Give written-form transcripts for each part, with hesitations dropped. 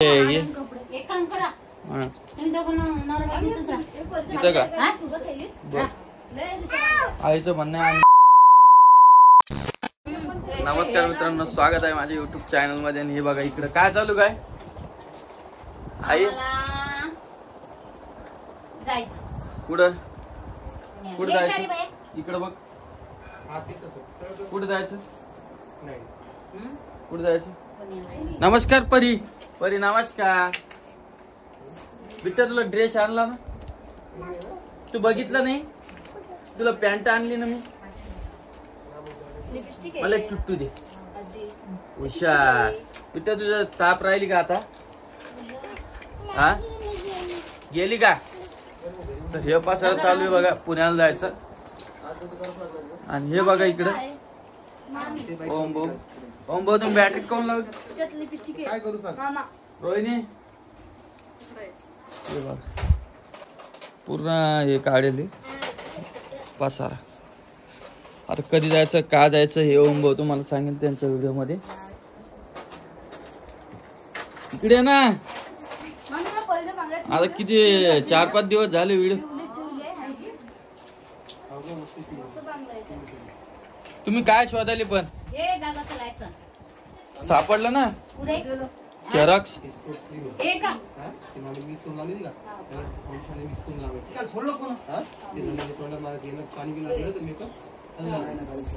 एक काम करा तुम्ही इथं का आईचं म्हणणं आहे. नमस्कार मित्रांनो, स्वागत आहे माझ्या युट्यूब चॅनल मध्ये. आणि हे बघा इकडे काय चालू काय आई कुठं कुठं जायचं इकडं बघ कुठं जायचं कुठं जायचं. नमस्कार परी परी नमस्कार. बिट्टा तुला ड्रेस आणला ना, तू बघितला नाही? तुला पॅन्ट आणली ना मी. मला एक टुट्टू दे हुशार. बिट्टा तुझं ताप राहिली का आता? हा गेली का? तर हे पसारा चालू आहे बघा, पुण्याला जायचं. आणि हे बघा इकडं ओम भाऊ ओम भाऊ तुम्ही बॅटरी कोण लावली? काय करू सांग रोहिणी. पूर्ण हे काढले पसारा. आता कधी जायचं का जायचं हे ओम भाऊ तुम्हाला सांगेल त्यांच्या व्हिडिओ मध्ये. इकडे ना आता किती 4-5 दिवस झाले व्हिडिओ. तुम्ही काय शोधाले पण सापडलं ना चेरॉक्स.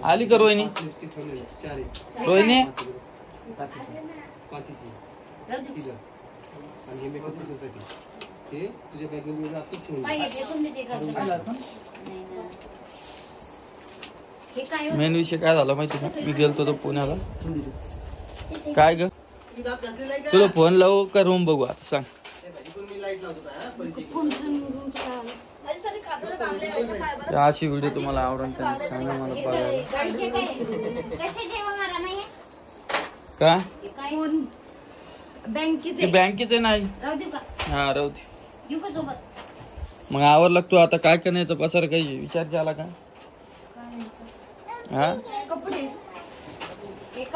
आली का रोहिणी? रोहिणी मेन विषय काय झाला माहिती का? मी गेलतो तो पुण्याला. काय ग तुला फोन लावू का रूम बघू आता सांग. अशी व्हिडिओ तुम्हाला आवडेल त्यांनी सांगा मला बघायला. का बँकेचे नाही? हा राहू दे. मग आवरला तू आता काय करण्याचा पसार काही विचार केला का? हा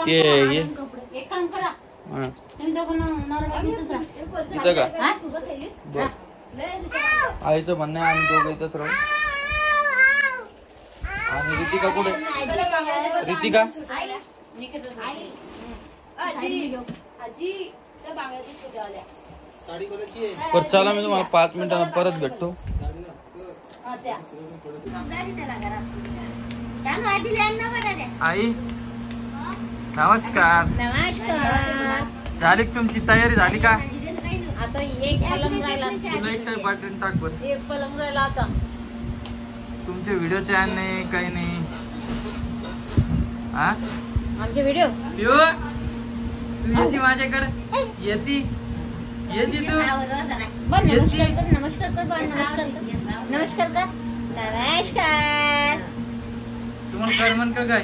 ते एक काम करा इथं का आईचं म्हणणं आहे आम्ही दोघं इथंच राहू. आणि रितिका कुठे? रितिका पर चला मी तुम्हाला 5 मिनिटांना परत भेटतो. आई नमस्कार. झाली तुमची तयारी झाली का? आता एक पलंग राहिला. तुला एक बटन टाक बर. एक पलंग राहिला आता. तुमचे व्हिडिओ चॅन नाही काही नाही. हा आमचे व्हिडिओ तू येते माझ्याकडे येते येते तू नमस्कार कर नमस्कार कर नमस्कार. तुम्हाला करमन का काय?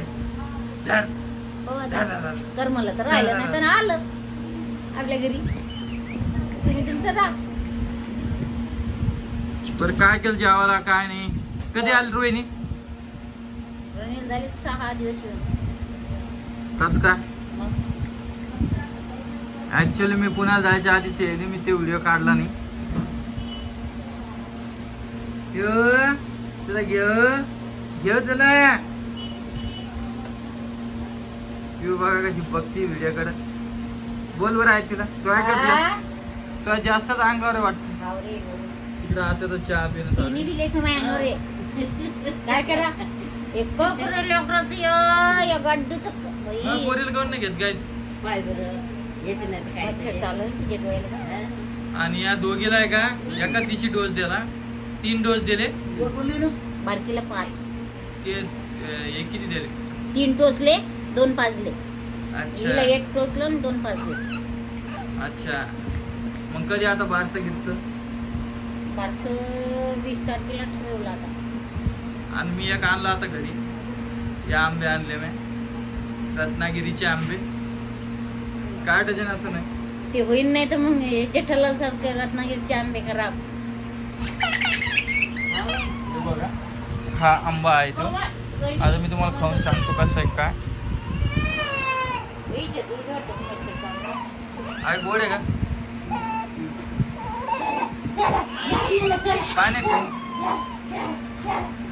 कर मला तर राहिलं नाही तर आलं आपल्या घरी. तुम्ही तुमचं राहा. बरं काय केलं जेवायला काय नाही? कधी आली रोहिणी? रोहिणी झाले 6 दिवस. कस काय? ऍक्च्युअली मी पुण्याला जायच्या आधीच मी ते व्हिडिओ काढला नाही. तुला घेऊ चला बघा कशी बघती व्हिडिओ कडे. बोल बरं आहे तिला. तू काय करते? तुला जास्तच अंगावर वाटत. इकडे आता तर चहा पिणं काय करा एक पोरीला कोण नाही घेत काय? आणि या दोघीला आहे का एका दिवशी डोस दिला. 3 डोस दिले. बारकीला 5. ते एक किती दिले? 3 टोचले 2 पाजले. अच्छा 1 टोचलं आणि 2 पाजले. अच्छा मग कधी आता बारसं घेतलं? बारसं 20 तारखेला ठरवलं आता. आणि मी एक आणला आता घरी. हे आंबे आणले मी रत्नागिरीचे आंबे. काय डझन असं नाही ते होईल नाही तर मग जेठालाल सारखे रत्नागिरीचे आंबे खराब. बघा हा आंबा आहे तो. आता मी तुम्हाला खाऊन सांगतो कसं आहे काय. गोड आहे का? काय नाही खाऊ.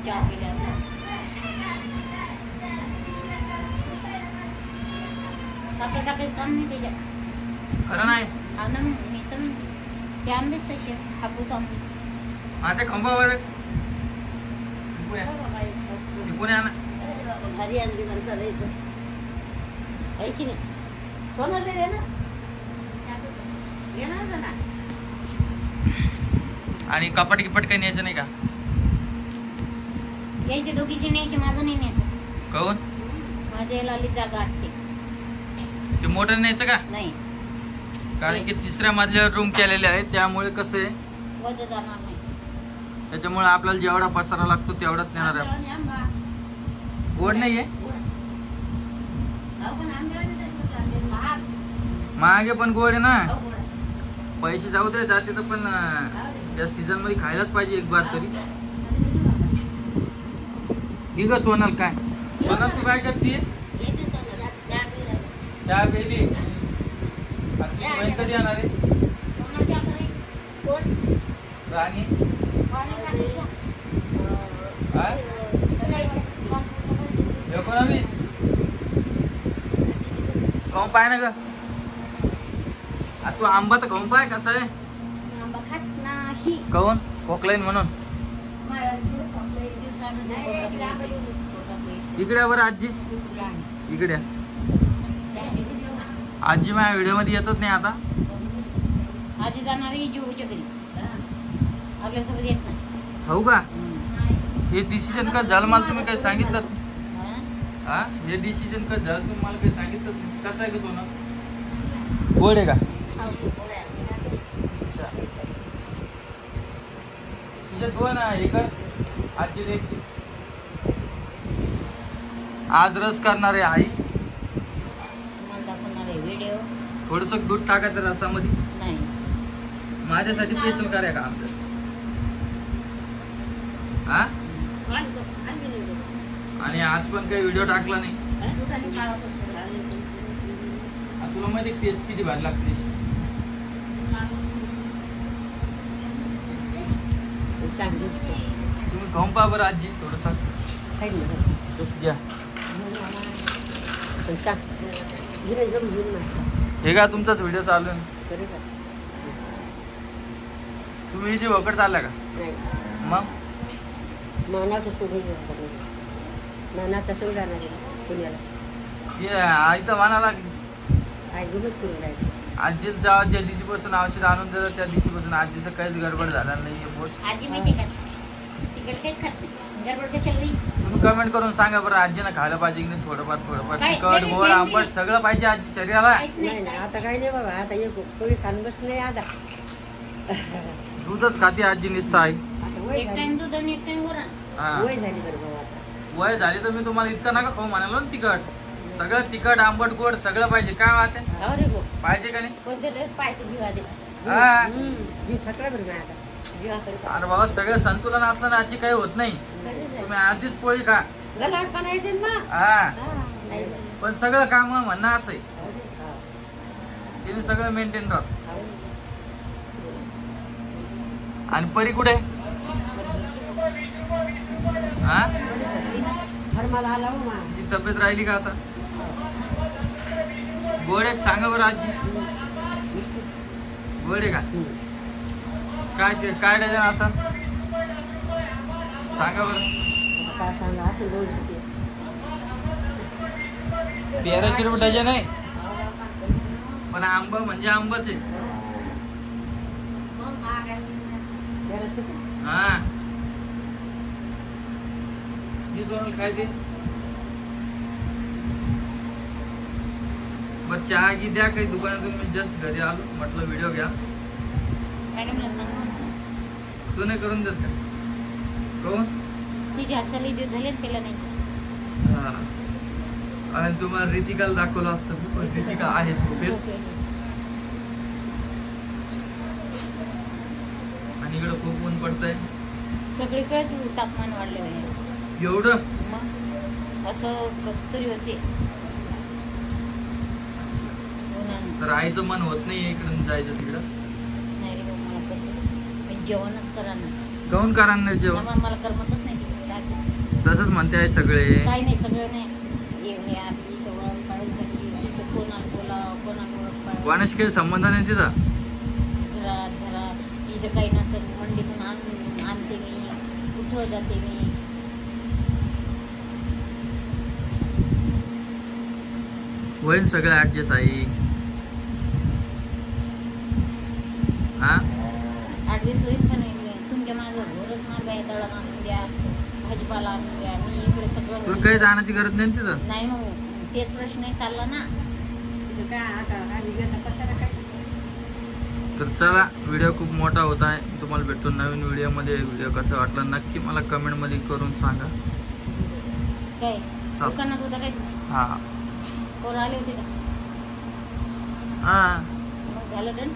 चहा पिला साखर टाकायचं काम नाही त्याच्यात. खरं नाही हा ना मग मी तर म्हणते. ते आंबेच तसे हापूस आंबे. माझ्या खंबावर पुणे आणा. भारी आंबे म्हणतात इथं. आहे की नाही? कोणाला दे ना. येणार ना. आणि कपाट गिपाट काही न्यायचं नाही का? यायचे दोघीचे न्यायचे, माझं नाही न्यायचं. काहून? माझ्या याला आली जागा आटते. ते मोठं न्यायचं का? नाही कारण की तिसऱ्या मजल्यावर रूम केलेले आहे, त्यामुळे कसं आहे वजा जाणार नाही. त्याच्यामुळे आपल्याला जेवढा पसारा लागतो तेवढाच नेणार आहे. आंबे आंबा. गोड नाहीये, अहो, पण आंबे महाग. मागे पण गोड आहे ना. अहो, गोड आहे. पैसे जाऊ दे, जाते तर पण या सीझन मध्ये खायलाच पाहिजे एक बार तरी. ठीक आहे सोनल. काय सोनल तू काय करते? येते सगळं. चहा पिला. चहा पेली. बहीण कधी येणार आहे? कोणाच्या घरी? कोण? राणी. कोणाच्या घरी? काय? 19. खाऊन पाय ना ग. तू आंबा तर खाऊन पाय कसा आहे. आंबा खात नाही. काहून? खोकलाईन म्हणून. इकडे बरं आजी, इकडे आजी माझ्या व्हिडिओ मध्ये येतच नाही आता. आजी जाणार आहे जीवच्या घरी. आपल्यासोबत येत नाही. हो का? हे डिसिजन का झालं मला तुम्ही काही सांगितलं? हा, हे डिसिजन का झालं तुम्ही मला काही सांगितलं? कसं आहे का सोनं? गोड आहे का? तुझ्या दोन हे कर. आजी एक आज रस करणार आहे आई. व्हिडिओ थोडस दूध टाकायचं रसामध्ये. नाही. माझ्यासाठी स्पेशल करूया का आमचं? हा, आणि आज पण काही व्हिडिओ टाकला नाही. तुला माहिती टेस्ट किती भारी लागते. तुम्ही खाऊन पहा बरं आजी थोडसा. घ्या. हे का तुमचाच व्हिडिओ चालू आहे? तुम्ही जी वकड चालला का? मग नाना तसं जाणार आहे पुण्याला. आई तर म्हणाला आई गुमत करून राहिली. आजीला जेव्हा ज्या दिवशीपासून औषध आणून देतात त्या दिवशीपासून आजीचं काहीच गडबड झाला नाहीये. बोट आजी माहिती का तिकट काहीच खात नाही. गडबड कशाला नाही. तुम्ही कमेंट करून सांगा बरं आजीनं खायला पाहिजे की नाही. थोडंफार काय? तिखट गोड नाही, आंबट नाही. सगळं पाहिजे आजी शरीराला. काहीच नाही नाही आता काही नाही बाबा. आता एक पोळी खाण बस नाही आता. दूधच खाते आजी नुसतं आई. आता वय एक झाली. टाइम दूध आणि एक टाइम वरण. हा, वय झाली बरं बाबा आता. वय झाली तर मी तुम्हाला इतकं नका खाऊ म्हणालो ना. तिखट सगळं तिखट आंबट गोड सगळं पाहिजे. काय वाटत अरे गो पाहिजे का नाही? कोणते ड्रेस पाहिजे जीवाचे. हा. जीव थकला बरं नाही आता. जीवाकडे अरे बाबा सगळं संतुलन असलं ना आजी काही होत नाही. तुम्ही अर्धीच पोळी खा. गलाटपणा येते ना मग. हा, नाही. पण सगळं काम म्हणणं असं आहे हा. तिने सगळं मेंटेन राहत. हा. आणि परी कुठे? हा, मला आला हो मा. ती तब्येत राहिली का आता? गोड एक सांगा बरं आजी. गोड आहे का? काय डझन असं सांगा बरं. काय सांगा असं 230. 1300 रुपये डझन आहे. पण आंबा म्हणजे आंबाच आहे. हा, सोनल काय ते बरं चहा घी द्या काही दुकानातून. मी जस्ट घरी आलो म्हटलं व्हिडिओ घ्या. मॅडमला सांगा. तू नाही करून देत का? कोण? तिच्या हातचा लई दिवस झाले केला नाही. हा, आणि तुम्हाला रितिकाला दाखवलं असतं पण रितिका आहे झोपेल. आणि इकडे खूप ऊन पडतंय. सगळीकडेच तापमान वाढले आहे. एवढं मग असं कस्तुरी होते. तर आईचं मन होत नाही इकडून जायचं तिकडं. नाही रे बाबा, मला कसं मी जेवणच करा ना. काहून करा नाही जेवण? मला करमतच नाही तिकडे राहते. तसंच म्हणते आहे सगळे. काही नाही, सगळं नाही. हे आपली इथं ओळख पाळख झाली, तिथं कोणाला बोला, कोणाला ओळख पाळख. कोणाशी काही संबंध नाही तिथं. घरात इथं काही नसेल मंडीतून आणते मी, कुठं जाते मी. होईल सगळं ऍडजस्ट आहे. हा 8 दिवस होईल पण तुमच्या माझं घरच माझं आहे. दळण आणून द्या, भाजीपाला आणून द्या. मी इकडे तुला सगळं काही जाण्याची गरज नाही ना तिथं. नाही. मग तेच प्रश्न आहे चालला ना. तिथं काय आता आम्ही गेला कशाला काय. तर चला, व्हिडिओ खूप मोठा होत आहे. तुम्हाला भेटतो नवीन व्हिडिओमध्ये. व्हिडिओ कसा वाटला नक्की मला कमेंटमध्ये करून सांगा. काय दुकानात होता काय? हा कोण आले होते का? हा मग झालं डन.